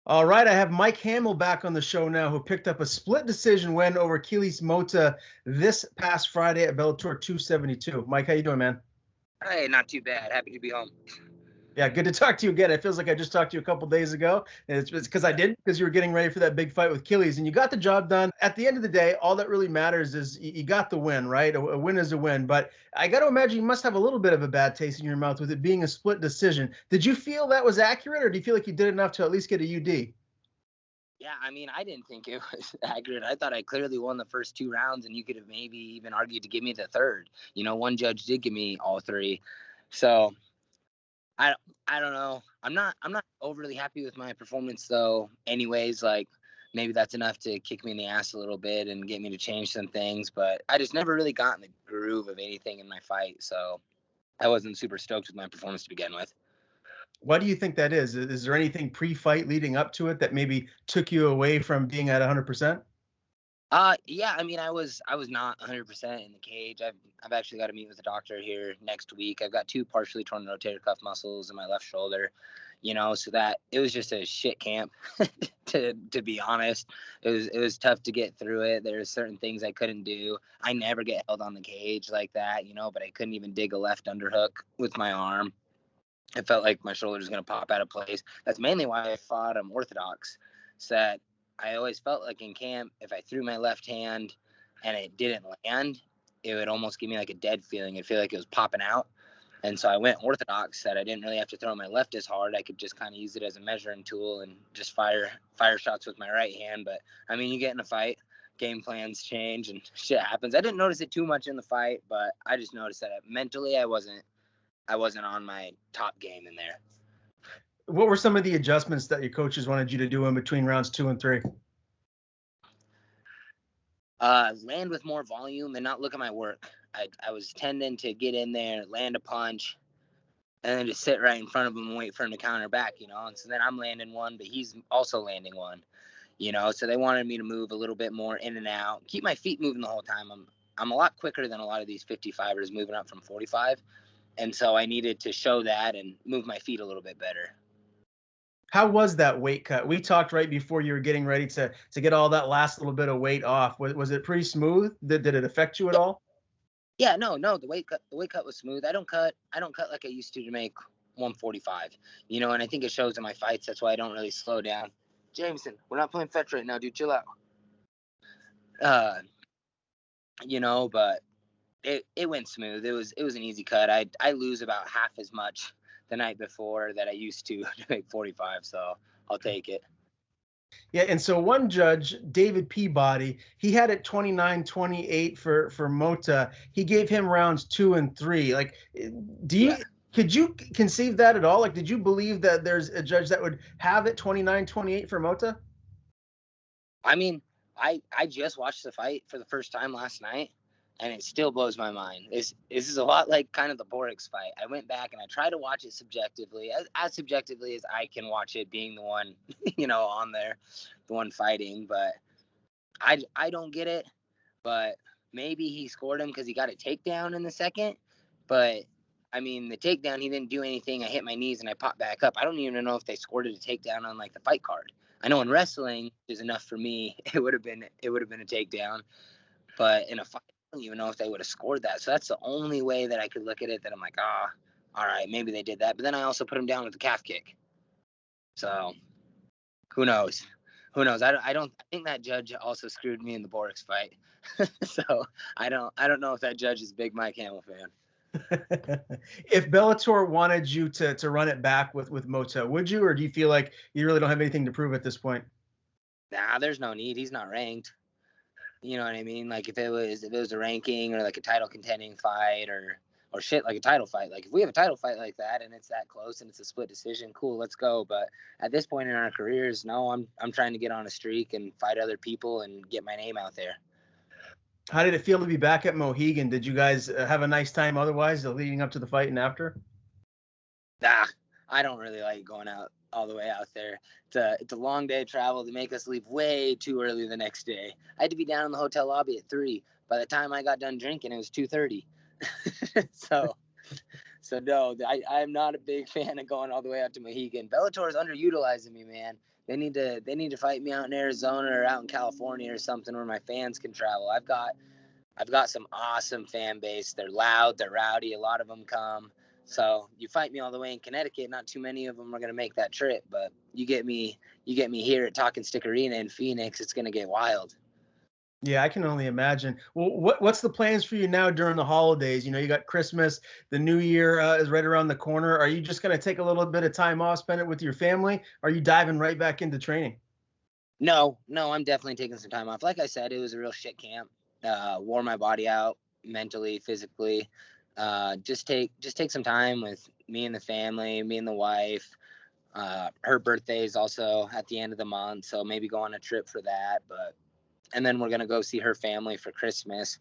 All right, I have Mike Hamel back on the show now, who picked up a split decision win over Killys Mota this past Friday at Bellator 272. Mike, how you doing, man? Hey, not too bad. Happy to be home. Yeah, good to talk to you again. It feels like I just talked to you a couple days ago. And it's because I did, because you were getting ready for that big fight with Killys, and you got the job done. At the end of the day, all that really matters is you got the win, right? A win is a win. But I got to imagine you must have a little bit of a bad taste in your mouth with it being a split decision. Did you feel that was accurate, or do you feel like you did enough to at least get a UD? Yeah, I mean, I didn't think it was accurate. I thought I clearly won the first two rounds, and you could have maybe even argued to give me the third. One judge did give me all three. So I don't know. I'm not overly happy with my performance though. Anyways, like maybe that's enough to kick me in the ass a little bit and get me to change some things. But I just never really got in the groove of anything in my fight. So I wasn't super stoked with my performance to begin with. Why do you think that is? Is there anything pre-fight leading up to it that maybe took you away from being at 100%? Yeah, I mean, I was not 100% in the cage. I've actually got to meet with a doctor here next week. I've got two partially torn rotator cuff muscles in my left shoulder, so that it was just a shit camp to be honest. It was tough to get through it. There's certain things I couldn't do. I never get held on the cage like that, but I couldn't even dig a left underhook with my arm. I felt like my shoulder was going to pop out of place. That's mainly why I fought orthodox. So that I always felt like in camp, if I threw my left hand and it didn't land, it would almost give me like a dead feeling. It'd feel like it was popping out. And so I went orthodox, that I didn't really have to throw my left as hard. I could just kind of use it as a measuring tool and just fire shots with my right hand. But I mean, you get in a fight, game plans change and shit happens. I didn't notice it too much in the fight, but I just noticed that mentally I wasn't on my top game in there. What were some of the adjustments that your coaches wanted you to do in between rounds 2 and 3? Land with more volume and not look at my work. I was tending to get in there, land a punch, and then just sit right in front of him and wait for him to counter back, And so then I'm landing one, but he's also landing one, So they wanted me to move a little bit more in and out, keep my feet moving the whole time. I'm a lot quicker than a lot of these 55ers moving up from 45. And so I needed to show that and move my feet a little bit better. How was that weight cut? We talked right before you were getting ready to get all that last little bit of weight off. Was it pretty smooth? Did it affect you at all? Yeah, no, the weight cut was smooth. I don't cut like I used to make 145. And I think it shows in my fights. That's why I don't really slow down. Jameson, we're not playing fetch right now, dude. Chill out. But it went smooth. It was an easy cut. I lose about half as much the night before that I used to make 45, so I'll take it. Yeah, and so one judge, David Peabody, he had it 29-28 for Mota. He gave him rounds 2 and 3. Like, could you conceive that at all? Like, did you believe that there's a judge that would have it 29-28 for Mota? I mean, I just watched the fight for the first time last night, and it still blows my mind. This is a lot like kind of the Borix fight. I went back and I tried to watch it subjectively, as subjectively as I can watch it, being the one, on there, the one fighting. But I don't get it. But maybe he scored him because he got a takedown in the second. But I mean, the takedown, he didn't do anything. I hit my knees and I popped back up. I don't even know if they scored it a takedown on like the fight card. I know in wrestling is enough for me. It would have been a takedown. But in a fight, I don't even know if they would have scored that. So that's the only way that I could look at it, that I'm like, all right, maybe they did that. But then I also put him down with the calf kick. So who knows? I think that judge also screwed me in the Borix fight. So I don't know if that judge is a big Mike Hamel fan. If Bellator wanted you to run it back with Mota, would you, or do you feel like you really don't have anything to prove at this point? Nah, there's no need. He's not ranked. You know what I mean? Like if it was a ranking or like a title contending fight or shit, like a title fight. Like if we have a title fight like that and it's that close and it's a split decision, cool, let's go. But at this point in our careers, no, I'm trying to get on a streak and fight other people and get my name out there. How did it feel to be back at Mohegan? Did you guys have a nice time otherwise, leading up to the fight and after? I don't really like going out all the way out there. It's a long day of travel to make us leave way too early the next day. I had to be down in the hotel lobby at 3. By the time I got done drinking, it was 2:30. So no, I am not a big fan of going all the way out to Mohegan. Bellator is underutilizing me, man. They need to fight me out in Arizona or out in California or something where my fans can travel. I've got some awesome fan base. They're loud, they're rowdy. A lot of them come. So you fight me all the way in Connecticut. Not too many of them are going to make that trip, but you get me here at Talking Stick Arena in Phoenix. It's going to get wild. Yeah, I can only imagine. Well, what's the plans for you now during the holidays? You got Christmas, the New Year is right around the corner. Are you just going to take a little bit of time off, spend it with your family? Or are you diving right back into training? No, I'm definitely taking some time off. Like I said, it was a real shit camp. Wore my body out mentally, physically. Just take some time with me and the family, me and the wife. Her birthday is also at the end of the month, so maybe go on a trip for that. And then we're gonna go see her family for Christmas.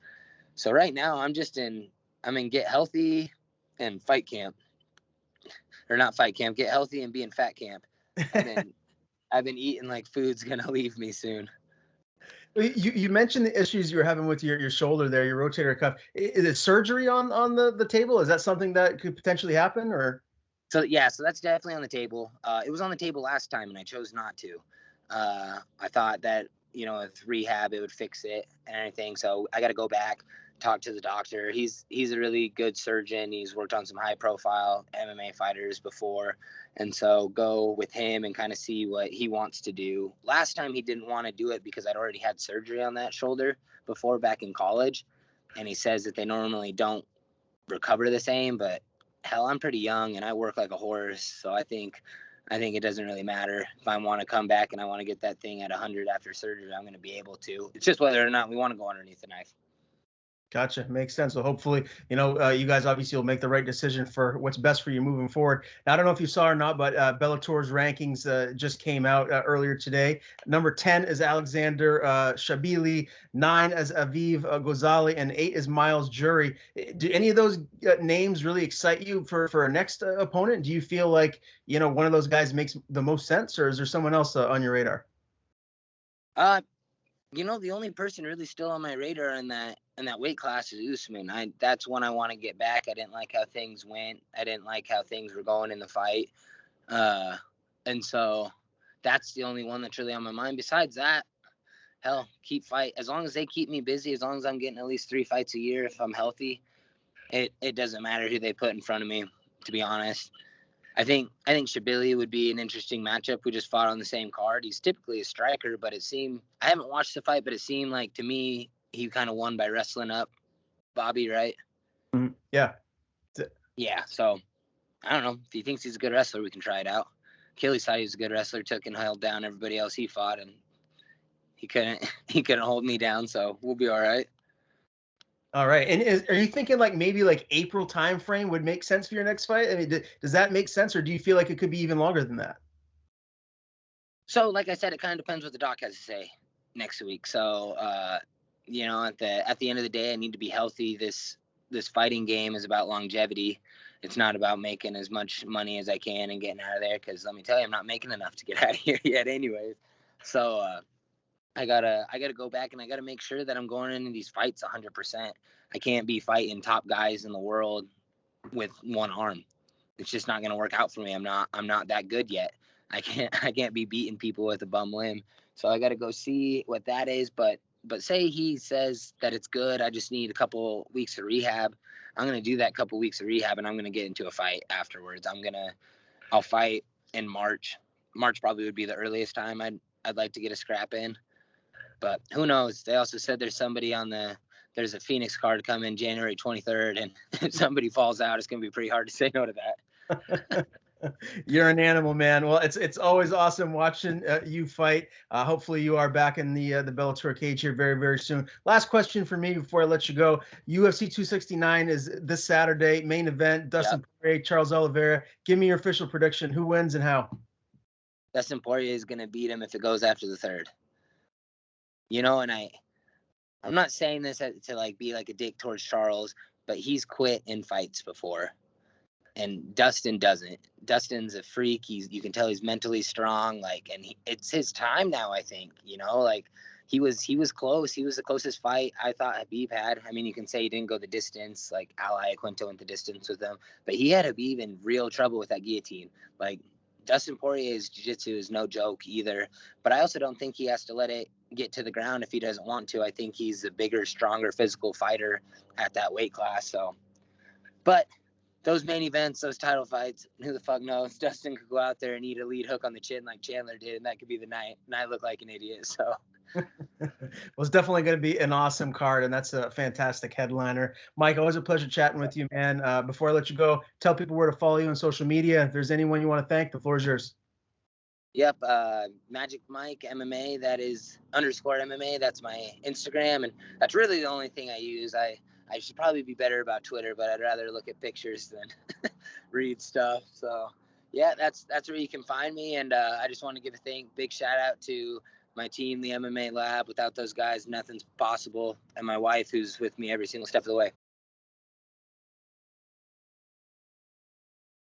So right now I'm in get healthy and fight camp, or not fight camp, get healthy and be in fat camp. And then I've been eating like food's gonna leave me soon. You mentioned the issues you were having with your shoulder there, your rotator cuff. Is it surgery on the table? Is that something that could potentially happen, or? So yeah, so that's definitely on the table. It was on the table last time, and I chose not to. I thought that with rehab it would fix it and everything. So I got to go back, talk to the doctor. He's a really good surgeon. He's worked on some high profile MMA fighters before, and so go with him and kind of see what he wants to do. Last time he didn't want to do it because I'd already had surgery on that shoulder before back in college, and he says that they normally don't recover the same, but hell, I'm pretty young and I work like a horse, so I think it doesn't really matter. If I want to come back and I want to get that thing at 100 after surgery, I'm going to be able to. It's just whether or not we want to go underneath the knife. Gotcha. Makes sense. So hopefully, you guys obviously will make the right decision for what's best for you moving forward. Now, I don't know if you saw or not, but Bellator's rankings just came out earlier today. Number 10 is Alexander Shabili, 9 is Aviv Ghazali, and 8 is Miles Jury. Do any of those names really excite you for a next opponent? Do you feel like, one of those guys makes the most sense, or is there someone else on your radar? The only person really still on my radar in that weight class is Usman. That's one I want to get back. I didn't like how things went. I didn't like how things were going in the fight. And so that's the only one that's really on my mind. Besides that, hell, keep fight. As long as they keep me busy, as long as I'm getting at least 3 fights a year, if I'm healthy, it doesn't matter who they put in front of me, to be honest. I think Shabili would be an interesting matchup. We just fought on the same card. He's typically a striker, but I haven't watched the fight, but it seemed like to me he kind of won by wrestling up Bobby, right? Mm-hmm. Yeah. Yeah. So I don't know. If he thinks he's a good wrestler, we can try it out. Killys thought he was a good wrestler, took and held down everybody else he fought, and he couldn't hold me down. So we'll be all right. All right. And are you thinking maybe April time frame would make sense for your next fight? I mean, does that make sense, or do you feel like it could be even longer than that? So, like I said, it kind of depends what the doc has to say next week. So, at the end of the day, I need to be healthy. This fighting game is about longevity. It's not about making as much money as I can and getting out of there. Because let me tell you, I'm not making enough to get out of here yet, anyways. So, I gotta go back and I gotta make sure that I'm going into these fights 100%. I can't be fighting top guys in the world with one arm. It's just not gonna work out for me. I'm not that good yet. I can't be beating people with a bum limb. So I gotta go see what that is. But say he says that it's good, I just need a couple weeks of rehab. I'm gonna do that couple weeks of rehab and I'm gonna get into a fight afterwards. I'll fight in March. March probably would be the earliest time I'd like to get a scrap in. But who knows? They also said there's a Phoenix card coming January 23rd, and if somebody falls out, it's going to be pretty hard to say no to that. You're an animal, man. Well, it's always awesome watching you fight. Hopefully you are back in the Bellator cage here very, very soon. Last question for me before I let you go. UFC 269 is this Saturday, main event, Dustin Poirier, Charles Oliveira. Give me your official prediction. Who wins and how? Dustin Poirier is going to beat him if it goes after the third. And I'm not saying this to be like a dick towards Charles, but he's quit in fights before, and Dustin doesn't. Dustin's a freak. You can tell he's mentally strong. And it's his time now. I think he was close. He was the closest fight I thought Habib had. I mean, you can say he didn't go the distance, like Al Iaquinta went the distance with him, but he had Habib in real trouble with that guillotine. Like, Dustin Poirier's jiu-jitsu is no joke either, but I also don't think he has to let it get to the ground if he doesn't want to. I think he's a bigger, stronger physical fighter at that weight class. So, but those main events, those title fights, who the fuck knows? Dustin could go out there and eat a lead hook on the chin like Chandler did, and that could be the night. And I look like an idiot. So, Well, it's definitely going to be an awesome card, and that's a fantastic headliner. Mike, always a pleasure chatting with you, man. Before I let you go, tell people where to follow you on social media. If there's anyone you want to thank, the floor is yours. yep, Magic Mike MMA. That is _MMA. That's my Instagram, and that's really the only thing I use. I should probably be better about Twitter, but I'd rather look at pictures than read stuff. So, yeah, that's where you can find me. And I just want to give a big shout out to my team, the MMA Lab. Without those guys, nothing's possible. And my wife, who's with me every single step of the way.